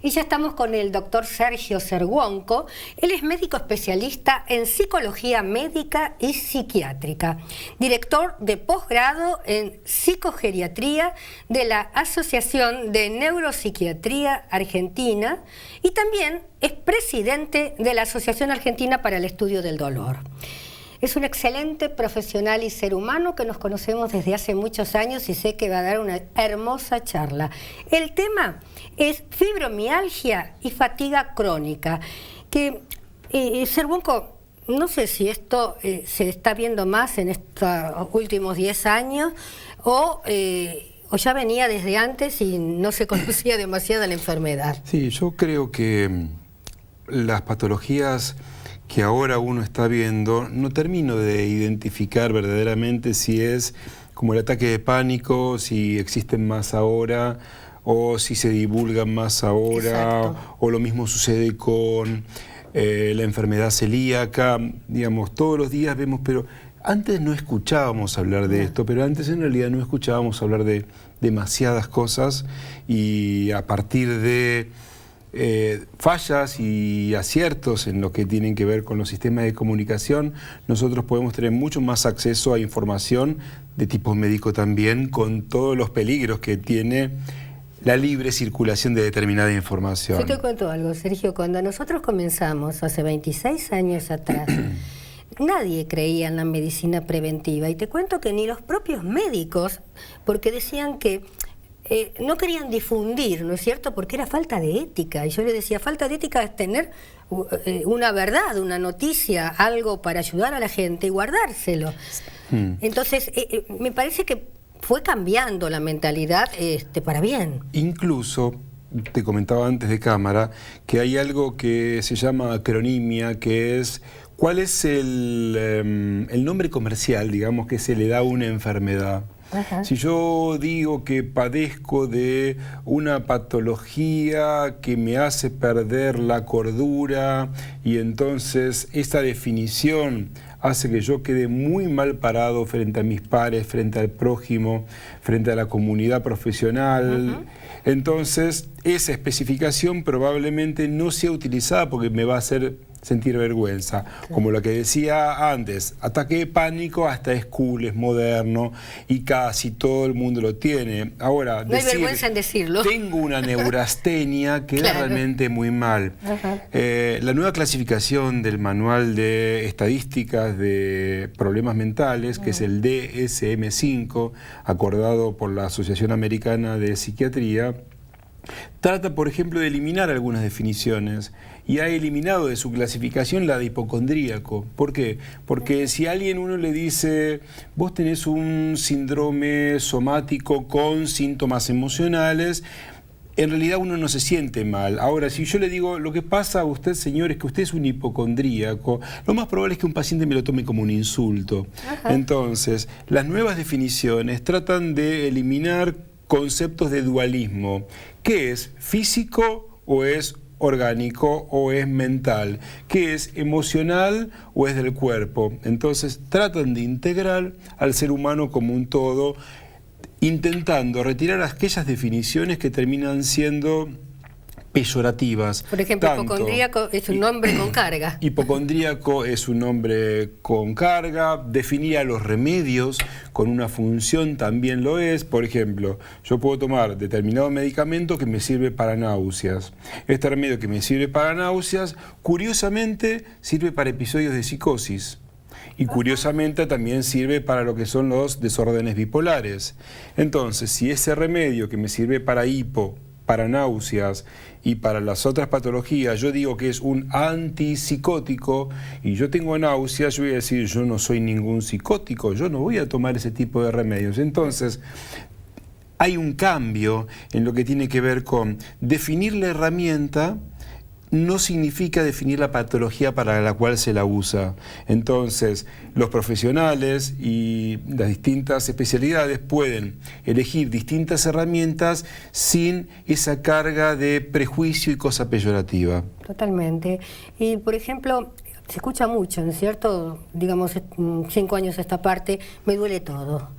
Y ya estamos con el doctor Sergio Cerwonko. Él es médico especialista en psicología médica y psiquiátrica, director de posgrado en psicogeriatría de la Asociación de Neuropsiquiatría Argentina y también es presidente de la Asociación Argentina para el Estudio del Dolor. Es un excelente profesional y ser humano que nos conocemos desde hace muchos años y sé que va a dar una hermosa charla. El tema es fibromialgia y fatiga crónica. Cerwonko, no sé si esto se está viendo más en estos últimos 10 años o ya venía desde antes y no se conocía demasiado la enfermedad. Sí, yo creo que las patologías que ahora uno está viendo, no termino de identificar verdaderamente si es como el ataque de pánico, si existen más ahora o si se divulgan más ahora. Exacto. O lo mismo sucede con la enfermedad celíaca, digamos, todos los días vemos, pero antes no escuchábamos hablar de esto, pero antes en realidad no escuchábamos hablar de demasiadas cosas y a partir de fallas y aciertos en lo que tienen que ver con los sistemas de comunicación, nosotros podemos tener mucho más acceso a información de tipo médico también, con todos los peligros que tiene la libre circulación de determinada información. Yo te cuento algo, Sergio, cuando nosotros comenzamos hace 26 años atrás, nadie creía en la medicina preventiva y te cuento que ni los propios médicos, porque decían que no querían difundir, ¿no es cierto? Porque era falta de ética. Y yo le decía, falta de ética es tener una verdad, una noticia, algo para ayudar a la gente y guardárselo. Entonces, me parece que fue cambiando la mentalidad para bien. Incluso, te comentaba antes de cámara, que hay algo que se llama acronimia, que es cuál es el nombre comercial, digamos, que se le da a una enfermedad. Ajá. Si yo digo que padezco de una patología que me hace perder la cordura y entonces esta definición hace que yo quede muy mal parado frente a mis pares, frente al prójimo, frente a la comunidad profesional, entonces esa especificación probablemente no sea utilizada porque me va a hacer sentir vergüenza. Claro. Como lo que decía antes, ataque de pánico hasta es cool, es moderno y casi todo el mundo lo tiene. Ahora, no hay vergüenza en decirlo. Tengo una neurastenia queda claro. Realmente muy mal. La nueva clasificación del Manual de Estadísticas de Problemas Mentales, que es el DSM-5, acordado por la Asociación Americana de Psiquiatría, trata, por ejemplo, de eliminar algunas definiciones y ha eliminado de su clasificación la de hipocondríaco. ¿Por qué? Porque si a alguien uno le dice, vos tenés un síndrome somático con síntomas emocionales, en realidad uno no se siente mal. Ahora, si yo le digo, lo que pasa a usted, señor, es que usted es un hipocondríaco, lo más probable es que un paciente me lo tome como un insulto. Entonces, las nuevas definiciones tratan de eliminar conceptos de dualismo. ¿Qué es físico o es orgánico o es mental? ¿Qué es emocional o es del cuerpo? Entonces tratan de integrar al ser humano como un todo, intentando retirar aquellas definiciones que terminan siendo peyorativas. Por ejemplo, hipocondríaco es un nombre con carga. Hipocondríaco es un nombre con carga. Definir a los remedios con una función también lo es. Por ejemplo, yo puedo tomar determinado medicamento que me sirve para náuseas. Este remedio que me sirve para náuseas, curiosamente, sirve para episodios de psicosis. Y curiosamente también sirve para lo que son los desórdenes bipolares. Entonces, si ese remedio que me sirve para hipo, para náuseas y para las otras patologías, yo digo que es un antipsicótico y yo tengo náuseas, yo voy a decir, yo no soy ningún psicótico, yo no voy a tomar ese tipo de remedios. Entonces, hay un cambio en lo que tiene que ver con definir la herramienta. No significa definir la patología para la cual se la usa. Entonces, los profesionales y las distintas especialidades pueden elegir distintas herramientas sin esa carga de prejuicio y cosa peyorativa. Totalmente. Y, por ejemplo, se escucha mucho, ¿no es cierto? Digamos, 5 años a esta parte, me duele todo.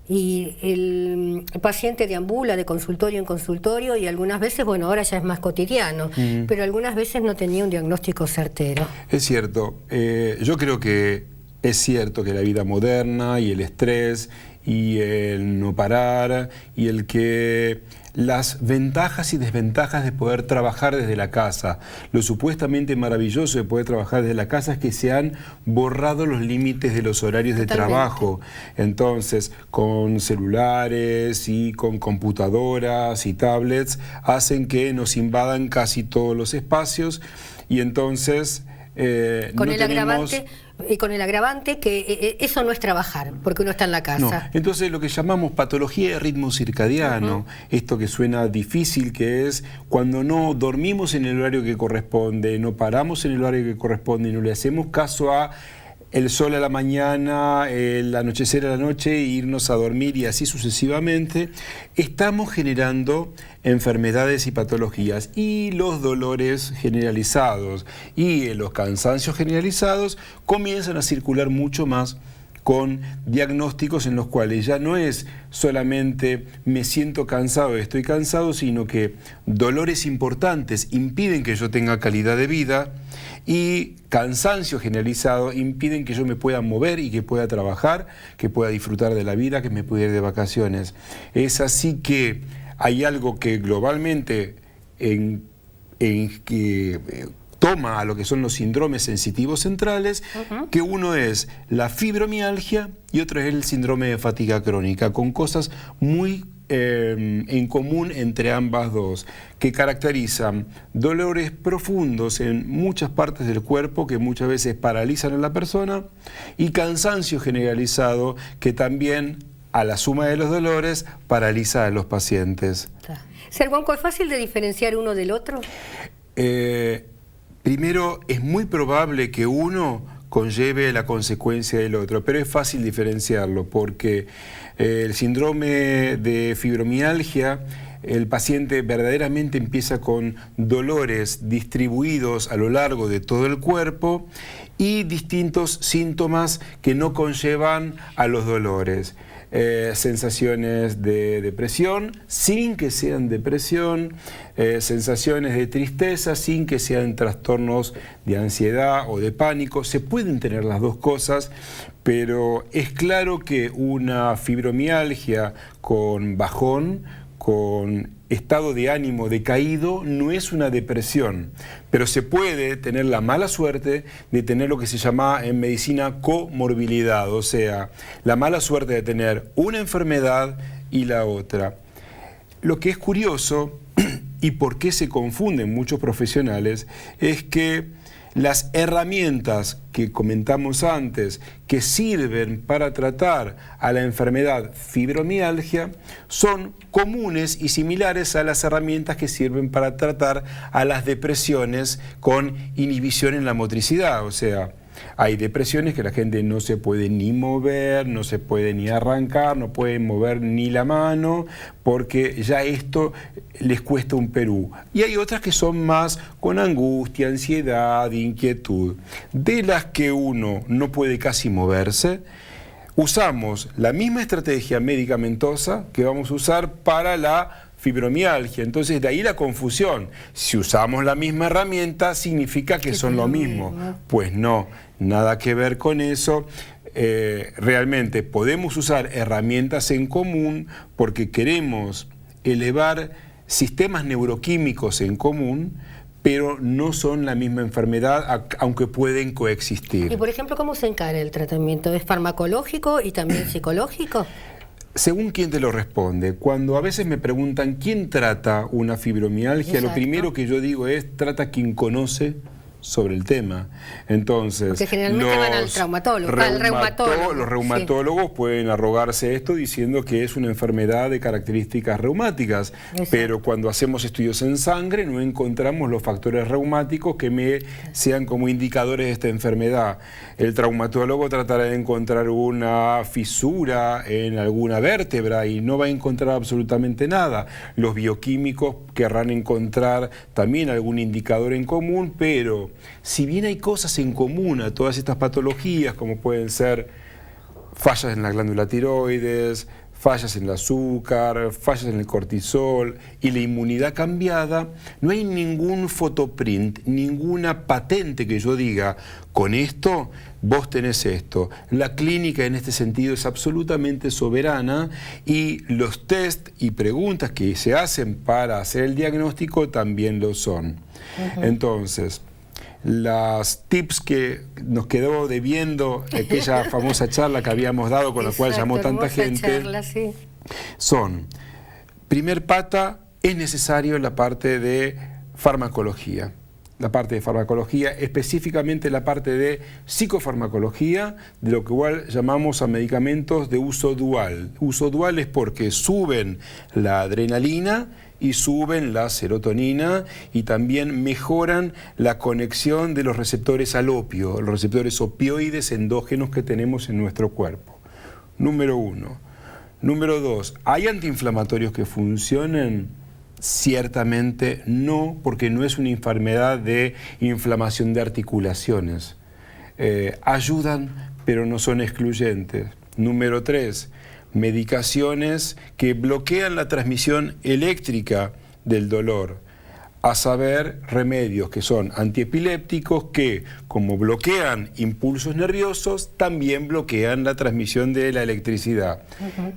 y el paciente deambula de consultorio en consultorio y algunas veces, bueno, ahora ya es más cotidiano, pero algunas veces no tenía un diagnóstico certero. Es cierto, yo creo que es cierto que la vida moderna y el estrés y el no parar y el que las ventajas y desventajas de poder trabajar desde la casa, lo supuestamente maravilloso de poder trabajar desde la casa es que se han borrado los límites de los horarios de trabajo. Entonces, con celulares y con computadoras y tablets hacen que nos invadan casi todos los espacios y entonces con el agravante que eso no es trabajar, porque uno está en la casa. No. Entonces lo que llamamos patología de ritmo circadiano, esto que suena difícil, que es cuando no dormimos en el horario que corresponde, no paramos en el horario que corresponde y no le hacemos caso a el sol a la mañana, el anochecer a la noche, e irnos a dormir y así sucesivamente, estamos generando enfermedades y patologías y los dolores generalizados y los cansancios generalizados comienzan a circular mucho más con diagnósticos en los cuales ya no es solamente me siento cansado, estoy cansado, sino que dolores importantes impiden que yo tenga calidad de vida y cansancio generalizado impiden que yo me pueda mover y que pueda trabajar, que pueda disfrutar de la vida, que me pueda ir de vacaciones. Es así que hay algo que globalmente toma a lo que son los síndromes sensitivos centrales, que uno es la fibromialgia y otro es el síndrome de fatiga crónica, con cosas muy en común entre ambas dos, que caracterizan dolores profundos en muchas partes del cuerpo que muchas veces paralizan a la persona y cansancio generalizado que también a la suma de los dolores paraliza a los pacientes. Serguonco, ¿es fácil de diferenciar uno del otro? Primero, es muy probable que uno conlleve la consecuencia del otro, pero es fácil diferenciarlo porque el síndrome de fibromialgia, el paciente verdaderamente empieza con dolores distribuidos a lo largo de todo el cuerpo y distintos síntomas que no conllevan a los dolores. Sensaciones de depresión sin que sean depresión, sensaciones de tristeza sin que sean trastornos de ansiedad o de pánico. Se pueden tener las dos cosas, pero es claro que una fibromialgia con bajón, con estado de ánimo decaído, no es una depresión, pero se puede tener la mala suerte de tener lo que se llama en medicina comorbilidad, o sea, la mala suerte de tener una enfermedad y la otra. Lo que es curioso, y por qué se confunden muchos profesionales, es que las herramientas que comentamos antes, que sirven para tratar a la enfermedad fibromialgia, son comunes y similares a las herramientas que sirven para tratar a las depresiones con inhibición en la motricidad. O sea, hay depresiones que la gente no se puede ni mover, no se puede ni arrancar, no puede mover ni la mano, porque ya esto les cuesta un Perú. Y hay otras que son más con angustia, ansiedad, inquietud. De las que uno no puede casi moverse, usamos la misma estrategia medicamentosa que vamos a usar para la fibromialgia. Entonces de ahí la confusión. Si usamos la misma herramienta significa que son lo mismo. Pues no, nada que ver con eso. Realmente podemos usar herramientas en común porque queremos elevar sistemas neuroquímicos en común, pero no son la misma enfermedad, aunque pueden coexistir. Y por ejemplo, ¿cómo se encara el tratamiento? ¿Es farmacológico y también psicológico? Según quién te lo responde. Cuando a veces me preguntan quién trata una fibromialgia, Exacto. Lo primero que yo digo es trata quien conoce sobre el tema. Entonces, porque generalmente van al traumatólogo, al reumatólogo. Los reumatólogos pueden arrogarse esto diciendo que es una enfermedad de características reumáticas, Exacto. pero cuando hacemos estudios en sangre no encontramos los factores reumáticos que sean como indicadores de esta enfermedad. El traumatólogo tratará de encontrar una fisura en alguna vértebra y no va a encontrar absolutamente nada. Los bioquímicos querrán encontrar también algún indicador en común, pero si bien hay cosas en común a todas estas patologías, como pueden ser fallas en la glándula tiroides, fallas en el azúcar, fallas en el cortisol y la inmunidad cambiada, no hay ningún fotoprint, ninguna patente que yo diga, con esto vos tenés esto. La clínica en este sentido es absolutamente soberana y los test y preguntas que se hacen para hacer el diagnóstico también lo son. Entonces, las tips que nos quedó debiendo aquella famosa charla que habíamos dado con la cual llamó tanta gente son, primer pata, es necesario la parte de farmacología. La parte de farmacología, específicamente la parte de psicofarmacología, de lo que igual llamamos a medicamentos de uso dual. Uso dual es porque suben la adrenalina y suben la serotonina y también mejoran la conexión de los receptores al opio, los receptores opioides endógenos que tenemos en nuestro cuerpo. Número 1. Número 2, ¿hay antiinflamatorios que funcionen? Ciertamente no, porque no es una enfermedad de inflamación de articulaciones. Ayudan, pero no son excluyentes. Número 3, medicaciones que bloquean la transmisión eléctrica del dolor. A saber, remedios que son antiepilépticos que, como bloquean impulsos nerviosos, también bloquean la transmisión de la electricidad.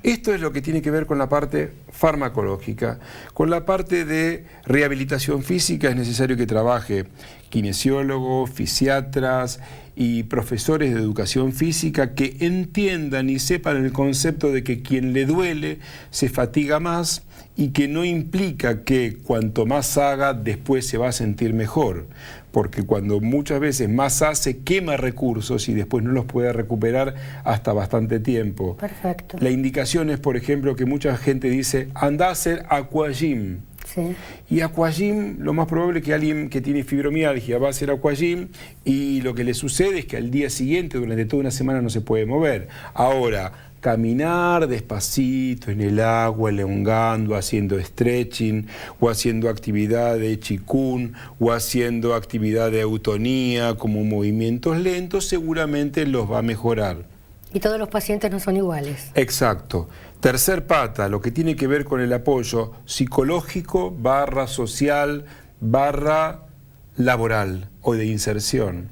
Esto es lo que tiene que ver con la parte farmacológica. Con la parte de rehabilitación física es necesario que trabaje kinesiólogos, fisiatras y profesores de educación física que entiendan y sepan el concepto de que quien le duele se fatiga más y que no implica que cuanto más haga después se va a sentir mejor, porque cuando muchas veces más hace quema recursos y después no los puede recuperar hasta bastante tiempo. Perfecto. La indicación es, por ejemplo, que mucha gente dice, anda a hacer aquagym. Sí. Y aquagym, lo más probable es que alguien que tiene fibromialgia va a hacer aquagym y lo que le sucede es que al día siguiente, durante toda una semana, no se puede mover. Ahora, caminar despacito en el agua, elongando, haciendo stretching, o haciendo actividad de qigong, o haciendo actividad de autonía, como movimientos lentos, seguramente los va a mejorar. Y todos los pacientes no son iguales. Exacto. Tercer pata, lo que tiene que ver con el apoyo psicológico / social / laboral o de inserción.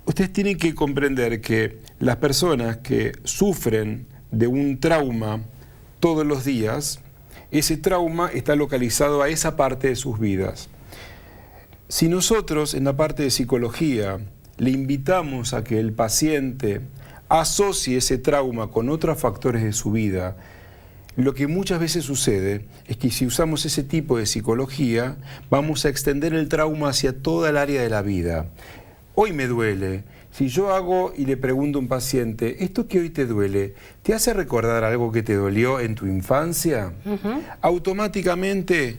Ustedes tienen que comprender que las personas que sufren de un trauma todos los días, ese trauma está localizado a esa parte de sus vidas. Si nosotros en la parte de psicología le invitamos a que el paciente asocie ese trauma con otros factores de su vida, lo que muchas veces sucede es que si usamos ese tipo de psicología, vamos a extender el trauma hacia toda el área de la vida. Hoy me duele. Si yo hago y le pregunto a un paciente, ¿esto que hoy te duele, te hace recordar algo que te dolió en tu infancia? Automáticamente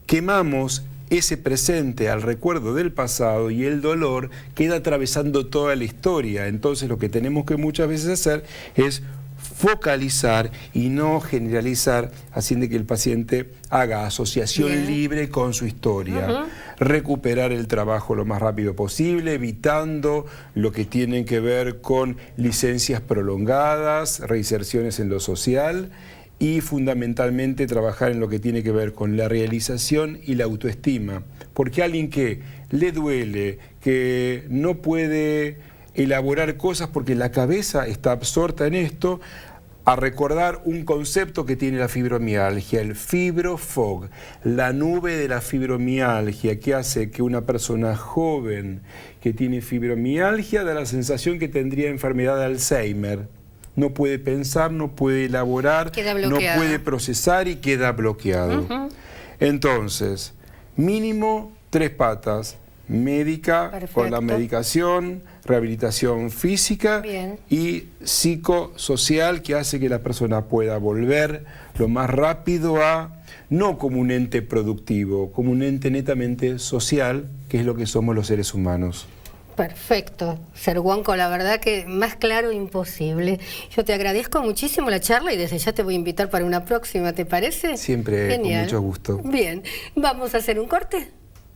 quemamos ese presente al recuerdo del pasado y el dolor queda atravesando toda la historia. Entonces lo que tenemos que muchas veces hacer es focalizar y no generalizar, haciendo que el paciente haga asociación libre con su historia. Recuperar el trabajo lo más rápido posible, evitando lo que tiene que ver con licencias prolongadas, reinserciones en lo social y fundamentalmente trabajar en lo que tiene que ver con la realización y la autoestima. Porque alguien que le duele, que no puede elaborar cosas porque la cabeza está absorta en esto, a recordar un concepto que tiene la fibromialgia, el fibrofog, la nube de la fibromialgia, que hace que una persona joven que tiene fibromialgia da la sensación que tendría enfermedad de Alzheimer. No puede pensar, no puede elaborar, no puede procesar y queda bloqueado. Entonces, mínimo 3 patas. Médica, con la medicación, rehabilitación física y psicosocial, que hace que la persona pueda volver lo más rápido a, no como un ente productivo, como un ente netamente social, que es lo que somos los seres humanos. Perfecto, Serguonco, la verdad que más claro imposible. Yo te agradezco muchísimo la charla y desde ya te voy a invitar para una próxima, ¿te parece? Siempre. Genial. Con mucho gusto. Bien, vamos a hacer un corte.